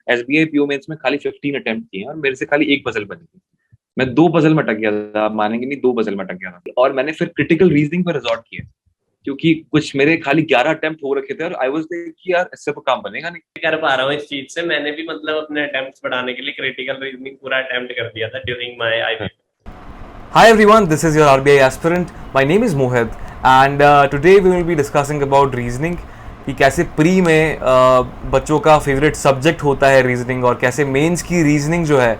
SBI PO mains में खाली 15 attempt किए हैं और मेरे से खाली एक पजल बनी थी। मैं 2 पजल में अटक गया था, आप मानेंगे नहीं, 2 पजल में अटक गया था और मैंने फिर क्रिटिकल रीजनिंग पे रिजॉर्ट किया क्योंकि कुछ मेरे खाली 11 अटेम्प्ट हो रखे थे और आई वाज लाइक कि यार इससे तो काम बनेगा नहीं। कर पा रहा हूँ इस चीज से। मैंने भी मतलब अपने अटेम्प्ट्स बढ़ाने के लिए क्रिटिकल रीजनिंग पूरा अटेम्प्ट कर दिया था during my IB. Hi everyone, this is your RBI aspirant. My name is Mohit and today we will be discussing about reasoning कि कैसे प्री में बच्चों का फेवरेट सब्जेक्ट होता है रीजनिंग और कैसे मेंस की रीजनिंग जो है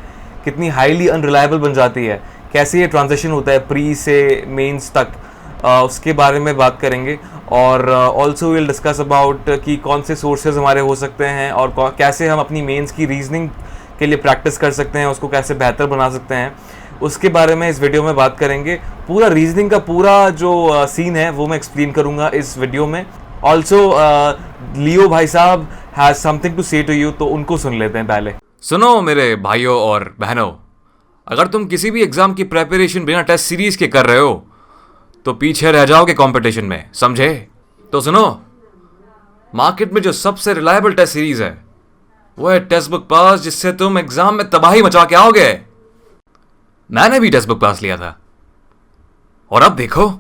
कितनी हाईली अनरिलायबल बन जाती है, कैसे ये ट्रांजिशन होता है प्री से मेंस तक, उसके बारे में बात करेंगे। और ऑल्सो विल डिस्कस अबाउट कि कौन से सोर्सेज हमारे हो सकते हैं और कैसे हम अपनी मेंस की रीजनिंग के लिए प्रैक्टिस कर सकते हैं, उसको कैसे बेहतर बना सकते हैं, उसके बारे में इस वीडियो में बात करेंगे। पूरा रीजनिंग का पूरा जो सीन है वो मैं एक्सप्लेन करूंगा इस वीडियो में। ऑल्सो लियो भाई साहब हैज समथिंग टू से टू यू, तो उनको सुन लेते हैं पहले। सुनो मेरे भाइयों और बहनों, अगर तुम किसी भी एग्जाम की प्रेपरेशन बिना टेस्ट सीरीज के कर रहे हो तो पीछे रह जाओगे कंपटीशन में, समझे? तो सुनो, मार्केट में जो सबसे रिलायबल टेस्ट सीरीज है वो है टेस्ट बुक पास, जिससे तुम एग्जाम में तबाही मचा के आओगे। मैंने भी टेस्ट बुक पास लिया था और अब देखो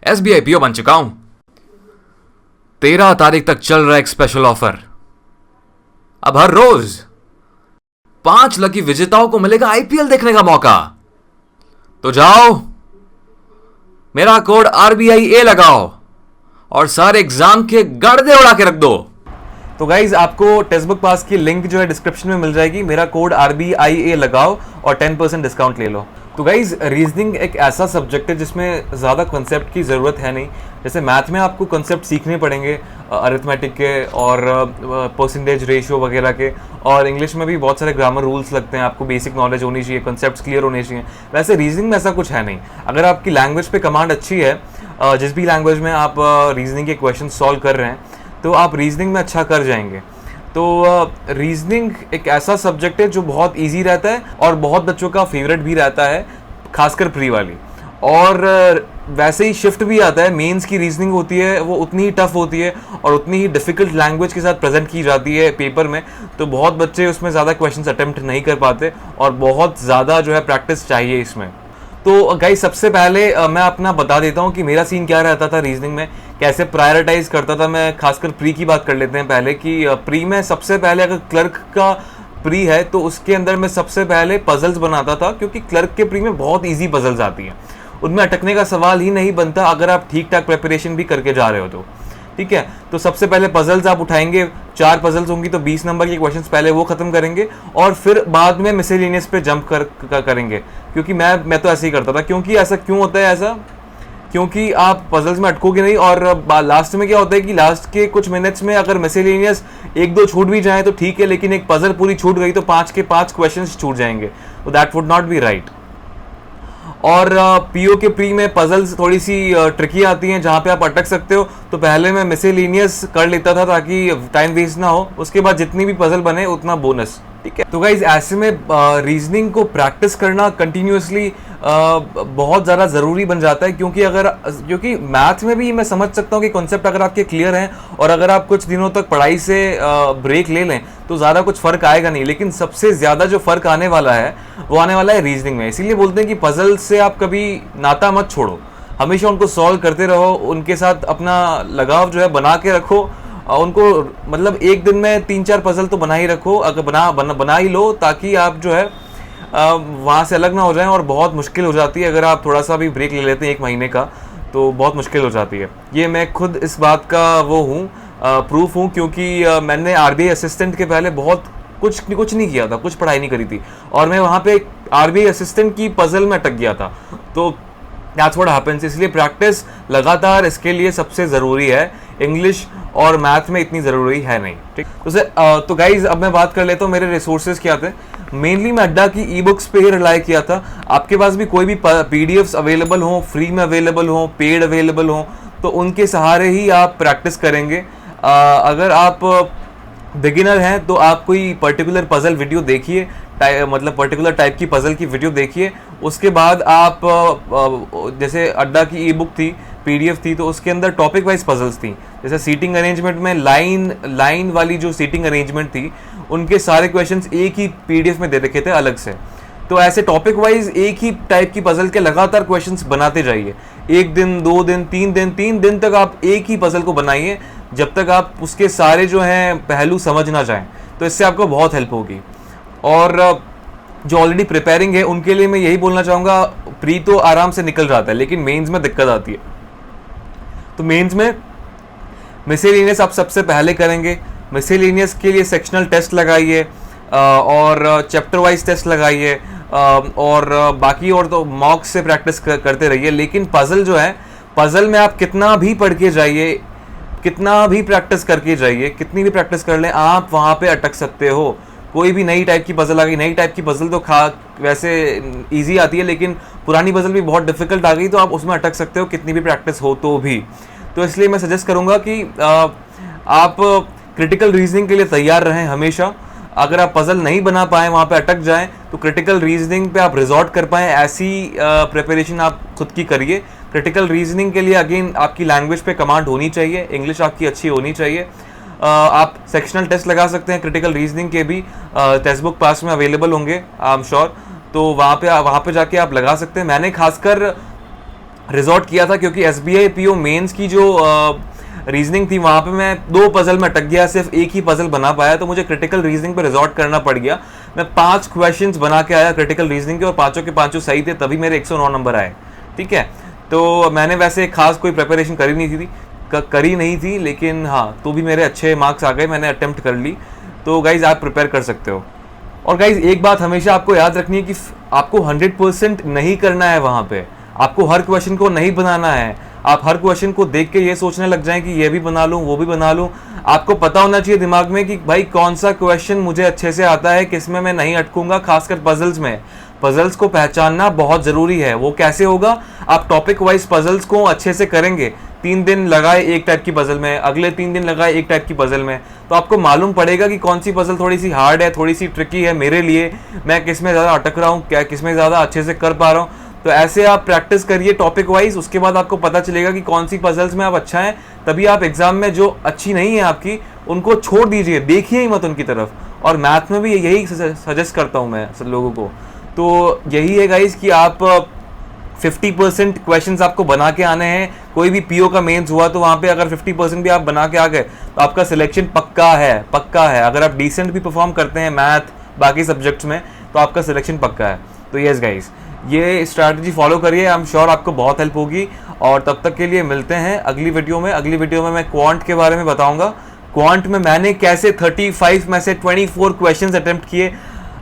एसबीआई पीओ बन चुका हूं। 13 तारीख तक चल रहा है एक स्पेशल ऑफर। अब हर रोज 5 लकी विजेताओं को मिलेगा आईपीएल देखने का मौका। तो जाओ, मेरा कोड RBIA लगाओ और सारे एग्जाम के गर्दे उड़ा के रख दो। तो गाइज आपको टेक्स्ट बुक पास की लिंक जो है डिस्क्रिप्शन में मिल जाएगी। मेरा कोड RBIA लगाओ और 10% डिस्काउंट ले लो। तो गाइज रीजनिंग एक ऐसा सब्जेक्ट है जिसमें ज़्यादा कॉन्सेप्ट की ज़रूरत है नहीं। जैसे मैथ में आपको कॉन्सेप्ट सीखने पड़ेंगे अरिथमेटिक के और परसेंटेज रेशियो वगैरह के, और इंग्लिश में भी बहुत सारे ग्रामर रूल्स लगते हैं, आपको बेसिक नॉलेज होनी चाहिए, कॉन्सेप्ट्स क्लियर होने चाहिए। वैसे रीजनिंग में ऐसा कुछ है नहीं। अगर आपकी लैंग्वेज पे कमांड अच्छी है, जिस भी लैंग्वेज में आप रीजनिंग के क्वेश्चन सॉल्व कर रहे हैं तो आप रीजनिंग में अच्छा कर जाएंगे। तो रीजनिंग एक ऐसा सब्जेक्ट है जो बहुत इजी रहता है और बहुत बच्चों का फेवरेट भी रहता है, खासकर प्री वाली। और वैसे ही शिफ्ट भी आता है। मेंस की रीजनिंग होती है वो उतनी ही टफ होती है और उतनी ही डिफिकल्ट लैंग्वेज के साथ प्रेजेंट की जाती है पेपर में, तो बहुत बच्चे उसमें ज़्यादा क्वेश्चंस अटेम्प्ट नहीं कर पाते और बहुत ज़्यादा जो है प्रैक्टिस चाहिए इसमें। तो गाइस सबसे पहले मैं अपना बता देता हूँ कि मेरा सीन क्या रहता था रीजनिंग में, कैसे प्रायोरिटाइज करता था मैं। खासकर प्री की बात कर लेते हैं पहले कि प्री में सबसे पहले अगर क्लर्क का प्री है तो उसके अंदर मैं सबसे पहले पजल्स बनाता था, क्योंकि क्लर्क के प्री में बहुत ईजी पजल्स आती हैं, उनमें अटकने का सवाल ही नहीं बनता अगर आप ठीक ठाक प्रिपरेशन भी करके जा रहे हो तो। ठीक है, तो सबसे पहले पजल्स आप उठाएंगे, 4 पजल्स होंगी तो 20 नंबर के क्वेश्चंस पहले वो खत्म करेंगे और फिर बाद में मिसलेनियस पे जंप करेंगे। क्योंकि मैं तो ऐसे ही करता था। क्योंकि ऐसा क्यों होता है ऐसा, क्योंकि आप पजल्स में अटकोगे नहीं और लास्ट में क्या होता है कि लास्ट के कुछ मिनट्स में अगर मिसलेनियस 1-2 छूट भी जाए तो ठीक है, लेकिन एक पजल पूरी छूट गई तो 5 के 5 क्वेश्चंस छूट जाएंगे, तो that would not be right. और पीओ के प्री में पजल्स थोड़ी सी ट्रिकी आती हैं जहाँ पे आप अटक सकते हो, तो पहले मैं मिसलेनियस कर लेता था ताकि टाइम वेस्ट ना हो, उसके बाद जितनी भी पजल बने उतना बोनस। ठीक है, तो गाइज ऐसे में रीजनिंग को प्रैक्टिस करना कंटिन्यूसली बहुत ज़्यादा ज़रूरी बन जाता है। क्योंकि मैथ में भी मैं समझ सकता हूँ कि कॉन्सेप्ट अगर आपके क्लियर हैं और अगर आप कुछ दिनों तक पढ़ाई से ब्रेक ले लें तो ज़्यादा कुछ फ़र्क आएगा नहीं, लेकिन सबसे ज़्यादा जो फ़र्क आने वाला है वो आने वाला है रीजनिंग में। इसीलिए बोलते हैं कि पजल से आप कभी नाता मत छोड़ो, हमेशा उनको सॉल्व करते रहो, उनके साथ अपना लगाव जो है बना के रखो। उनको मतलब एक दिन में 3-4 पजल तो बना ही रखो, अगर बना ही लो, ताकि आप जो है वहाँ से अलग ना हो जाएं। और बहुत मुश्किल हो जाती है अगर आप थोड़ा सा भी ब्रेक ले लेते हैं 1 महीने का, तो बहुत मुश्किल हो जाती है। ये मैं खुद इस बात का वो हूँ, प्रूफ हूँ, क्योंकि मैंने RBI असिस्टेंट के पहले बहुत कुछ नहीं किया था, कुछ पढ़ाई नहीं करी थी और मैं वहाँ पे RBI असिस्टेंट की पजल में अटक गया था। तो दैट्स व्हाट हैपेंस। इसलिए प्रैक्टिस लगातार इसके लिए सबसे ज़रूरी है। इंग्लिश और मैथ में इतनी ज़रूरी है नहीं। ठीक, तो गाइज अब मैं बात कर लेता हूँ मेरे रिसोर्सेज क्या थे। मेनली मैं अड्डा की ई बुक्स पे ही रिलाई किया था। आपके पास भी कोई भी PDFs अवेलेबल हों, फ्री में अवेलेबल हों, पेड अवेलेबल हों, तो उनके सहारे ही आप प्रैक्टिस करेंगे। अगर आप बिगिनर हैं तो आप कोई पर्टिकुलर पजल वीडियो देखिए, मतलब पर्टिकुलर टाइप की पजल की वीडियो देखिए। उसके बाद आप जैसे अड्डा की ई बुक थी PDF थी, तो उसके अंदर टॉपिक वाइज पजल्स थी। जैसे सीटिंग अरेंजमेंट में लाइन वाली जो सीटिंग अरेंजमेंट थी, उनके सारे क्वेश्चंस एक ही PDF में दे रखे थे अलग से। तो ऐसे टॉपिक वाइज एक ही टाइप की पजल के लगातार क्वेश्चंस बनाते जाइए। 1 दिन, 2 दिन, 3 दिन तक आप एक ही पजल को बनाइए, जब तक आप उसके सारे जो हैं पहलू समझ ना जाएं। तो इससे आपको बहुत हेल्प होगी। और जो ऑलरेडी प्रिपेयरिंग है उनके लिए मैं यही बोलना चाहूँगा, प्री तो आराम से निकल जाता है, लेकिन मेंस में दिक्कत आती है। तो मेंस में मिसलेनियस आप सबसे पहले करेंगे। मिसलेनियस के लिए सेक्शनल टेस्ट लगाइए और चैप्टर वाइज टेस्ट लगाइए, और बाकी और तो मॉक्स से प्रैक्टिस करते रहिए। लेकिन पजल जो है, पजल में आप कितना भी पढ़ के जाइए, कितना भी प्रैक्टिस करके जाइए, कितनी भी प्रैक्टिस कर लें, आप वहाँ पे अटक सकते हो। कोई भी नई टाइप की पजल आ गई, नई टाइप की पजल तो वैसे इजी आती है, लेकिन पुरानी पजल भी बहुत डिफिकल्ट आ गई तो आप उसमें अटक सकते हो, कितनी भी प्रैक्टिस हो तो भी। तो इसलिए मैं सजेस्ट करूँगा कि आप क्रिटिकल रीजनिंग के लिए तैयार रहें हमेशा। अगर आप पजल नहीं बना पाएँ, वहाँ पे अटक जाएं, तो क्रिटिकल रीजनिंग पे आप रिजॉर्ट कर पाएँ, ऐसी प्रिपरेशन आप खुद की करिए। क्रिटिकल रीजनिंग के लिए अगेन आपकी लैंग्वेज पे कमांड होनी चाहिए, इंग्लिश आपकी अच्छी होनी चाहिए। आप सेक्शनल टेस्ट लगा सकते हैं, क्रिटिकल रीजनिंग के भी टेक्स्ट बुक पास में अवेलेबल होंगे आई एम श्योर, तो वहाँ पे जाके आप लगा सकते हैं। मैंने खासकर रिजॉर्ट किया था क्योंकि SBI PO मेंस की जो रीजनिंग थी, वहाँ पे मैं 2 पजल में अटक गया, सिर्फ एक ही पजल बना पाया, तो मुझे क्रिटिकल रीजनिंग पे रिजॉर्ट करना पड़ गया। मैं 5 क्वेश्चंस बना के आया क्रिटिकल रीजनिंग के, और पाँचों के पाँचों सही थे, तभी मेरे 109 नंबर आए। ठीक है, तो मैंने वैसे खास कोई प्रिपरेशन करी नहीं थी, लेकिन हाँ, तो भी मेरे अच्छे मार्क्स आ गए, मैंने अटेम्प्ट कर ली। तो गाइज आप प्रिपेयर कर सकते हो। और गाइज एक बात हमेशा आपको याद रखनी है कि आपको 100% नहीं करना है वहाँ पे, आपको हर क्वेश्चन को नहीं बनाना है। आप हर क्वेश्चन को देख के ये सोचने लग जाएं कि ये भी बना लूँ, वो भी बना लूँ। आपको पता होना चाहिए दिमाग में कि भाई कौन सा क्वेश्चन मुझे अच्छे से आता है, किसमें मैं नहीं अटकूंगा, खासकर पजल्स में। पजल्स को पहचानना बहुत ज़रूरी है। वो कैसे होगा? आप टॉपिक वाइज पजल्स को अच्छे से करेंगे। 3 दिन लगाए एक टाइप की पजल में, अगले 3 दिन लगाए एक टाइप की पजल में, तो आपको मालूम पड़ेगा कि कौन सी पजल थोड़ी सी हार्ड है, थोड़ी सी ट्रिकी है मेरे लिए, मैं किस में ज़्यादा अटक रहा हूँ, क्या किस में ज़्यादा अच्छे से कर पा रहा हूँ। तो ऐसे आप प्रैक्टिस करिए टॉपिक वाइज, उसके बाद आपको पता चलेगा कि कौन सी पजल्स में आप अच्छा है। तभी आप एग्जाम में जो अच्छी नहीं है आपकी, उनको छोड़ दीजिए, देखिए ही मत उनकी तरफ। और मैथ में भी यही सजेस्ट करता हूँ मैं सब लोगों को। तो यही है गाइज कि आप 50% क्वेश्चंस आपको बना के आने हैं। कोई भी PO का मेंस हुआ तो वहाँ पे अगर 50% भी आप बना के आ गए तो आपका सिलेक्शन पक्का है। अगर आप डिसेंट भी परफॉर्म करते हैं मैथ बाकी सब्जेक्ट्स में तो आपका सिलेक्शन पक्का है। तो यस गाइज, ये स्ट्रैटेजी फॉलो करिए, आई एम श्योर आपको बहुत हेल्प होगी। और तब तक के लिए मिलते हैं अगली वीडियो में। अगली वीडियो में मैं क्वांट के बारे में बताऊंगा। क्वांट में मैंने कैसे 35 में से 24 क्वेश्चंस अटेम्प्ट किए।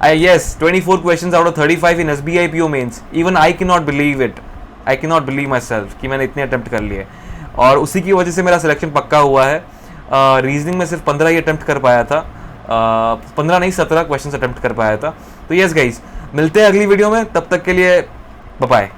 Yes, 24 questions out of 35 in SBI PO mains. Even I cannot believe it. I cannot believe myself कि मैंने इतने अटेम्प्ट कर लिए, और उसी की वजह से मेरा सिलेक्शन पक्का हुआ है। रीजनिंग में सिर्फ 15 ही अटेम्प्ट कर पाया था, 15 नहीं 17 क्वेश्चंस अटेम्प्ट कर पाया था। तो यस गाइज, मिलते हैं अगली वीडियो में, तब तक के लिए बाय बाय।